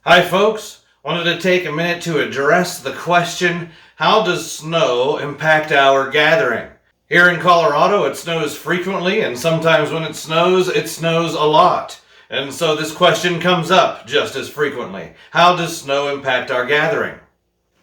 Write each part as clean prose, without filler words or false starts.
Hi folks, wanted to take a minute to address the question, how does snow impact our gathering? Here in Colorado it snows frequently, and sometimes when it snows a lot. And so this question comes up just as frequently. How does snow impact our gathering?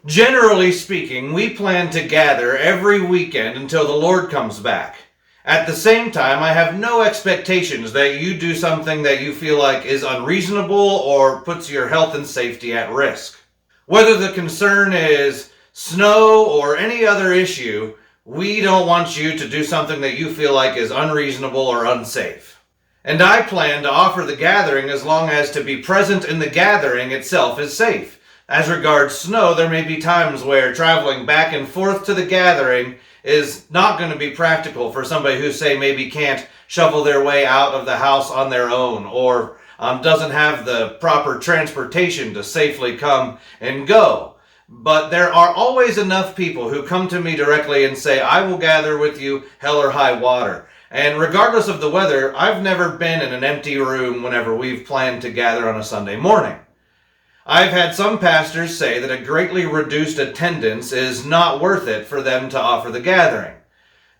Generally speaking, we plan to gather every weekend until the Lord comes back. At the same time, I have no expectations that you do something that you feel like is unreasonable or puts your health and safety at risk. Whether the concern is snow or any other issue, we don't want you to do something that you feel like is unreasonable or unsafe. And I plan to offer the gathering as long as to be present in the gathering itself is safe. As regards snow, there may be times where traveling back and forth to the gathering is not going to be practical for somebody who, say, maybe can't shovel their way out of the house on their own, or doesn't have the proper transportation to safely come and go. But there are always enough people who come to me directly and say, I will gather with you, hell or high water. And regardless of the weather, I've never been in an empty room whenever we've planned to gather on a Sunday morning. I've had some pastors say that a greatly reduced attendance is not worth it for them to offer the gathering.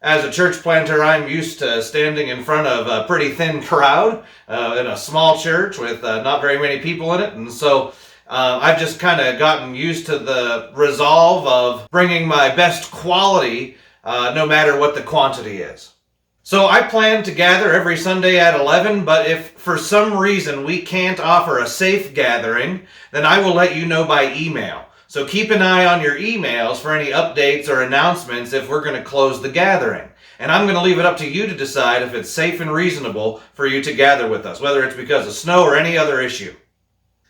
As a church planter, I'm used to standing in front of a pretty thin crowd in a small church with not very many people in it, and so I've just kind of gotten used to the resolve of bringing my best quality no matter what the quantity is. So I plan to gather every Sunday at 11, but if for some reason we can't offer a safe gathering, then I will let you know by email. So keep an eye on your emails for any updates or announcements if we're going to close the gathering. And I'm going to leave it up to you to decide if it's safe and reasonable for you to gather with us, whether it's because of snow or any other issue.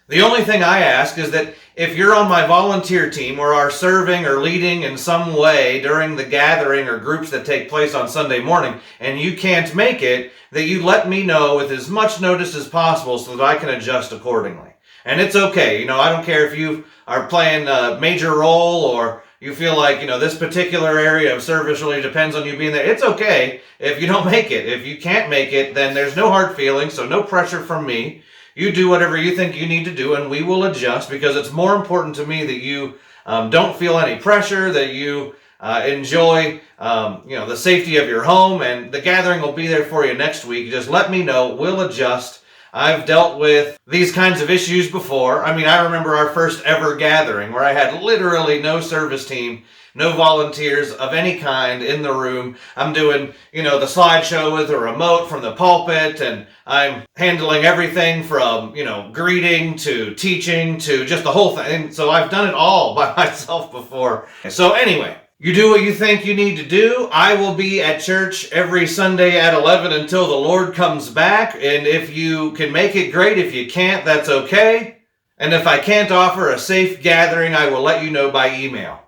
The only thing I ask is that if you're on my volunteer team or are serving or leading in some way during the gathering or groups that take place on Sunday morning and you can't make it, that you let me know with as much notice as possible so that I can adjust accordingly. And it's okay. I don't care if you are playing a major role or you feel like, this particular area of service really depends on you being there. It's okay if you don't make it. If you can't make it, then there's no hard feelings, so no pressure from me. You do whatever you think you need to do, and we will adjust, because it's more important to me that you don't feel any pressure, that you enjoy the safety of your home, and the gathering will be there for you next week. Just let me know. We'll adjust. I've dealt with these kinds of issues before. I remember our first ever gathering where I had literally no service team, no volunteers of any kind in the room. I'm doing, the slideshow with a remote from the pulpit, and I'm handling everything from, greeting to teaching to just the whole thing. And so I've done it all by myself before. So anyway, you do what you think you need to do. I will be at church every Sunday at 11 until the Lord comes back. And if you can make it, great. If you can't, that's okay. And if I can't offer a safe gathering, I will let you know by email.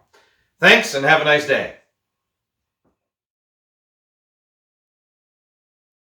Thanks, and have a nice day.